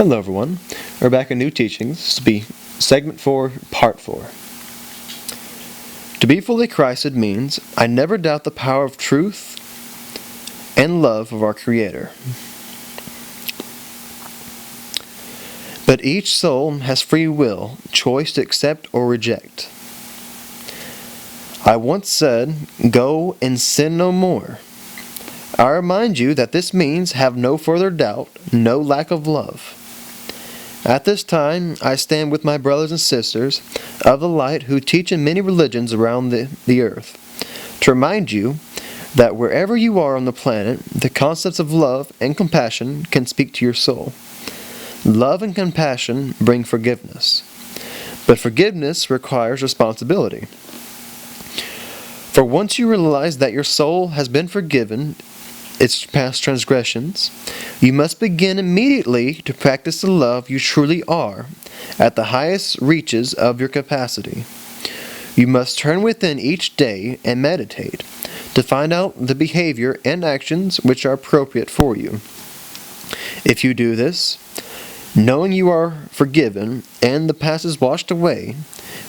Hello everyone, we're back in New Teachings. This will be segment 4, part 4. To be fully Christed means I never doubt the power of truth and love of our Creator. But each soul has free will, choice to accept or reject. I once said, "Go and sin no more." I remind you that this means have no further doubt, no lack of love. At this time, I stand with my brothers and sisters of the light who teach in many religions around the earth, to remind you that wherever you are on the planet, the concepts of love and compassion can speak to your soul. Love and compassion bring forgiveness, but forgiveness requires responsibility. For once you realize that your soul has been forgiven its past transgressions, you must begin immediately to practice the love you truly are at the highest reaches of your capacity. You must turn within each day and meditate to find out the behavior and actions which are appropriate for you. If you do this, knowing you are forgiven and the past is washed away,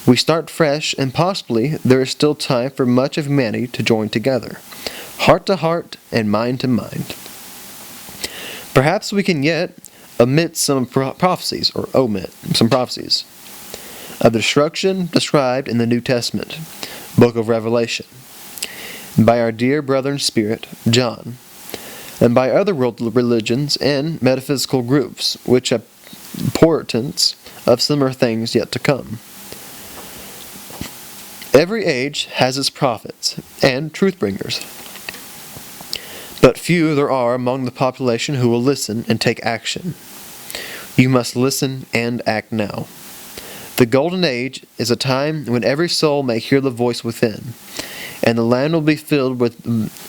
we start fresh, and possibly there is still time for much of humanity to join together, heart to heart and mind to mind. Perhaps we can yet omit some prophecies of destruction described in the New Testament, book of Revelation, by our dear brother in spirit, John, and by other world religions and metaphysical groups, which have portents of similar things yet to come. Every age has its prophets and truth-bringers, but few there are among the population who will listen and take action. You must listen and act now. The Golden Age is a time when every soul may hear the voice within, and the land will be filled with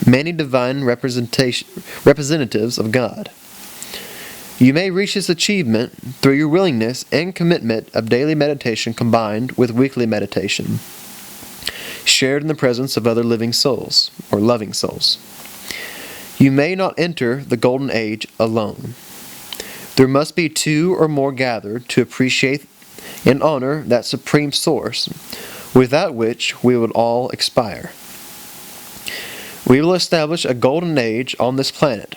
many divine representatives of God. You may reach this achievement through your willingness and commitment of daily meditation combined with weekly meditation, shared in the presence of other living souls, or loving souls. You may not enter the Golden Age alone. There must be two or more gathered to appreciate and honor that supreme source, without which we would all expire. We will establish a Golden Age on this planet,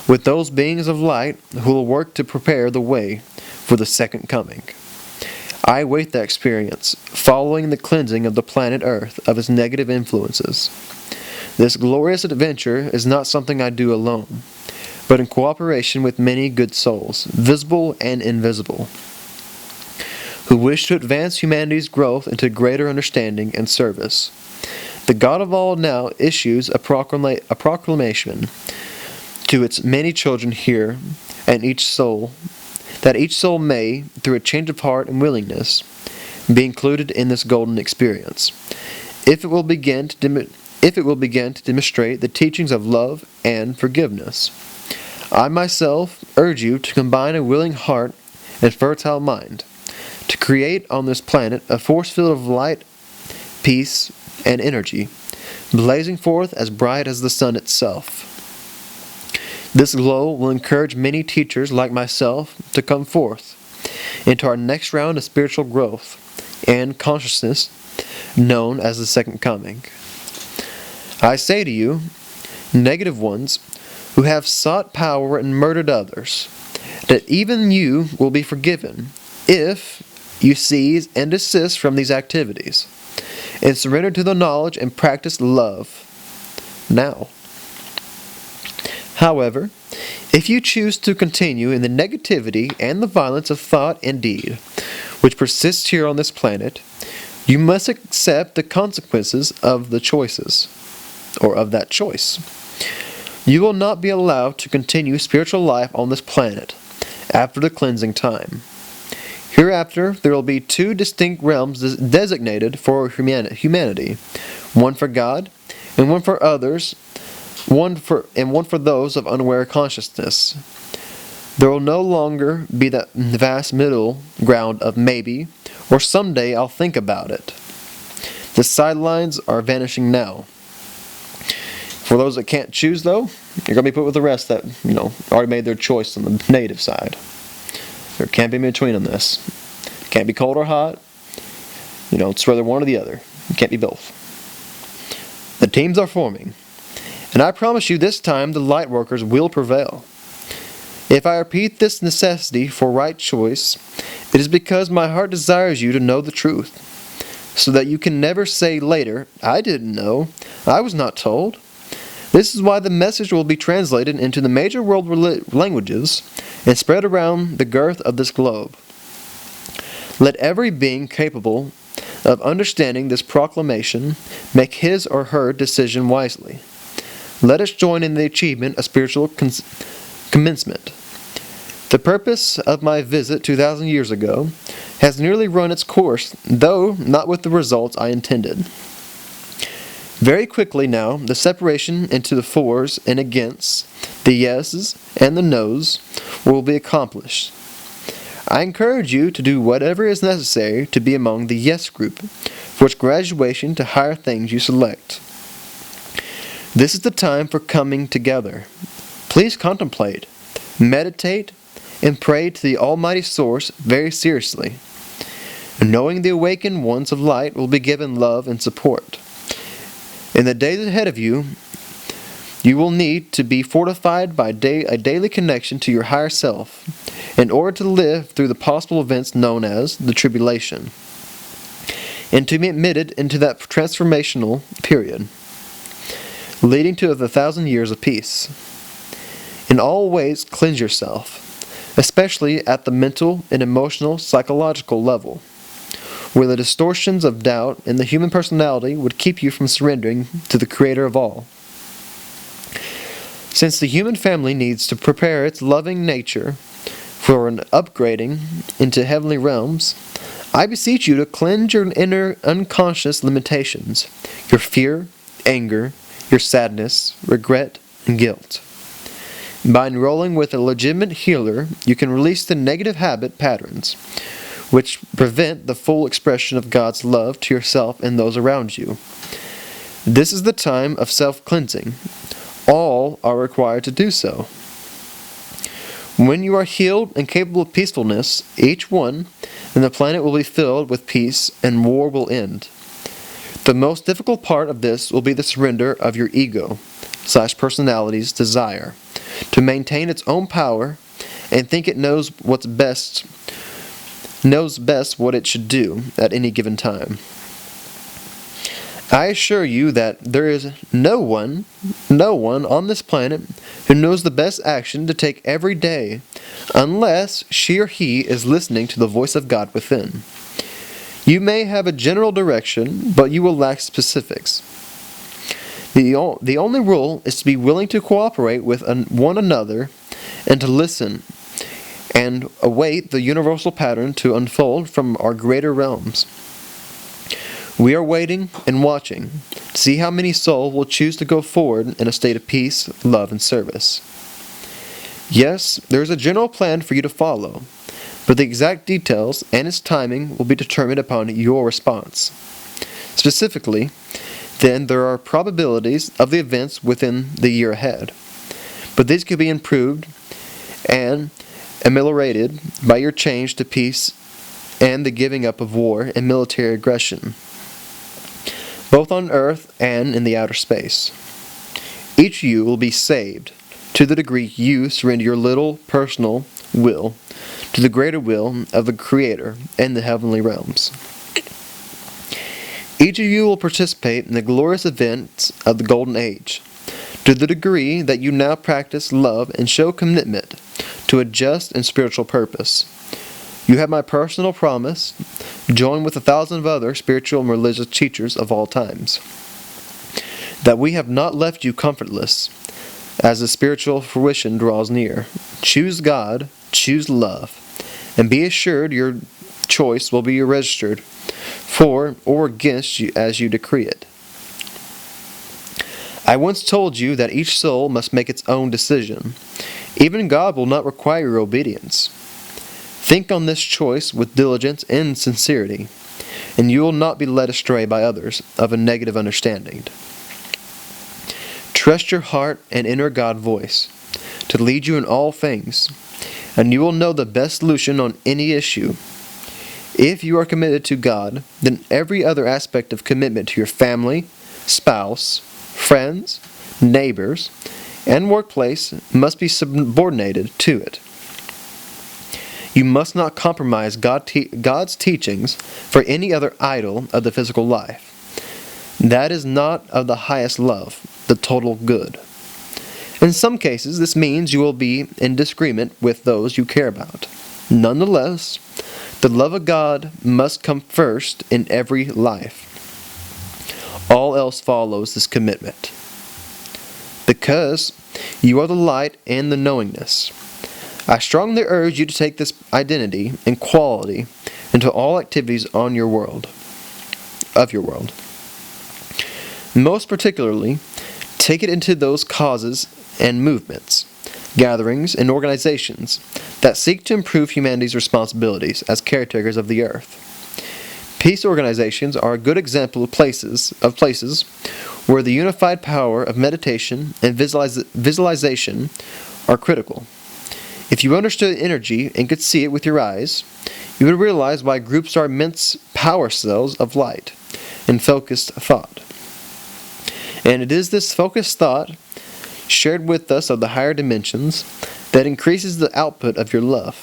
with those beings of light who will work to prepare the way for the second coming. I await that experience, following the cleansing of the planet Earth of its negative influences. This glorious adventure is not something I do alone, but in cooperation with many good souls, visible and invisible, who wish to advance humanity's growth into greater understanding and service. The God of all now issues a proclamation to its many children here, and each soul may, through a change of heart and willingness, be included in this golden experience, if it will begin to demonstrate the teachings of love and forgiveness. I myself urge you to combine a willing heart and fertile mind, to create on this planet a force field of light, peace, and energy, blazing forth as bright as the sun itself. This glow will encourage many teachers like myself to come forth into our next round of spiritual growth and consciousness known as the Second Coming. I say to you, negative ones who have sought power and murdered others, that even you will be forgiven if you cease and desist from these activities and surrender to the knowledge and practice love now. However, if you choose to continue in the negativity and the violence of thought and deed, which persists here on this planet, you must accept the consequences of the choices, or of that choice. You will not be allowed to continue spiritual life on this planet after the cleansing time. Hereafter, there will be two distinct realms designated for humanity, one for God and one for others, one for those of unaware consciousness. There will no longer be that vast middle ground of maybe, or someday I'll think about it. The sidelines are vanishing now. For those that can't choose, though, you're going to be put with the rest that, already made their choice on the negative side. There can't be in between on this. Can't be cold or hot. It's rather one or the other. It can't be both. The teams are forming, and I promise you this time the light workers will prevail. If I repeat this necessity for right choice, it is because my heart desires you to know the truth, so that you can never say later, I didn't know, I was not told. This is why the message will be translated into the major world languages and spread around the girth of this globe. Let every being capable of understanding this proclamation make his or her decision wisely. Let us join in the achievement of spiritual commencement. The purpose of my visit 2,000 years ago has nearly run its course, though not with the results I intended. Very quickly now, the separation into the fors and againsts, the yeses and the nos, will be accomplished. I encourage you to do whatever is necessary to be among the yes group, for its graduation to higher things you select. This is the time for coming together. Please contemplate, meditate, and pray to the Almighty Source very seriously. Knowing the awakened ones of light will be given love and support. In the days ahead of you, you will need to be fortified by a daily connection to your higher self in order to live through the possible events known as the tribulation, and to be admitted into that transformational period, leading to the 1,000 years of peace. In all ways, cleanse yourself, especially at the mental and emotional psychological level, where the distortions of doubt in the human personality would keep you from surrendering to the Creator of all. Since the human family needs to prepare its loving nature for an upgrading into heavenly realms, I beseech you to cleanse your inner unconscious limitations, your fear, anger, your sadness, regret, and guilt. By enrolling with a legitimate healer, you can release the negative habit patterns, which prevent the full expression of God's love to yourself and those around you. This is the time of self-cleansing. All are required to do so. When you are healed and capable of peacefulness, each one, then the planet will be filled with peace and war will end. The most difficult part of this will be the surrender of your ego/personality's desire to maintain its own power and think it knows best what it should do at any given time. I assure you that there is no one on this planet who knows the best action to take every day unless she or he is listening to the voice of God within. You may have a general direction, but you will lack specifics. The only rule is to be willing to cooperate with one another and to listen and await the universal pattern to unfold from our greater realms. We are waiting and watching to see how many souls will choose to go forward in a state of peace, love, and service. Yes, there is a general plan for you to follow, but the exact details and its timing will be determined upon your response. Specifically, then there are probabilities of the events within the year ahead, but these could be improved and ameliorated by your change to peace and the giving up of war and military aggression, both on earth and in the outer space. Each of you will be saved to the degree you surrender your little personal will to the greater will of the Creator and the heavenly realms. Each of you will participate in the glorious events of the Golden Age to the degree that you now practice love and show commitment to a just and spiritual purpose. You have my personal promise, joined with 1,000 other spiritual and religious teachers of all times, that we have not left you comfortless as the spiritual fruition draws near. Choose God, choose love, and be assured your choice will be registered for or against you as you decree it. I once told you that each soul must make its own decision. Even God will not require your obedience. Think on this choice with diligence and sincerity, and you will not be led astray by others of a negative understanding. Trust your heart and inner God voice to lead you in all things, and you will know the best solution on any issue. If you are committed to God, then every other aspect of commitment to your family, spouse, friends, neighbors, and workplace must be subordinated to it. You must not compromise God's teachings for any other idol of the physical life. That is not of the highest love, the total good. In some cases, this means you will be in disagreement with those you care about. Nonetheless, the love of God must come first in every life. All else follows this commitment. Because you are the light and the knowingness, I strongly urge you to take this identity and quality into all activities of your world. Most particularly, take it into those causes and movements, gatherings, and organizations that seek to improve humanity's responsibilities as caretakers of the earth. Peace organizations are a good example of places where the unified power of meditation and visualization are critical. If you understood energy and could see it with your eyes, you would realize why groups are immense power cells of light and focused thought. And it is this focused thought, shared with us of the higher dimensions, that increases the output of your love.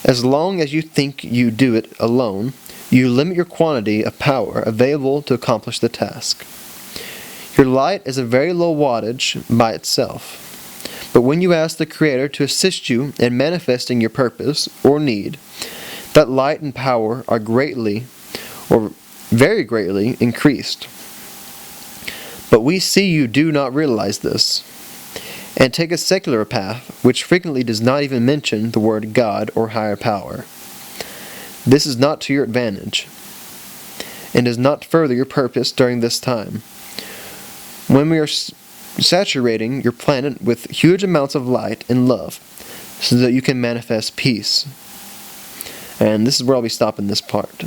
As long as you think you do it alone, you limit your quantity of power available to accomplish the task. Your light is a very low wattage by itself. But when you ask the Creator to assist you in manifesting your purpose or need, that light and power are greatly, or very greatly, increased. But we see you do not realize this, and take a secular path which frequently does not even mention the word God or higher power. This is not to your advantage, and does not further your purpose during this time, when we are saturating your planet with huge amounts of light and love, so that you can manifest peace. And this is where I'll be stopping this part.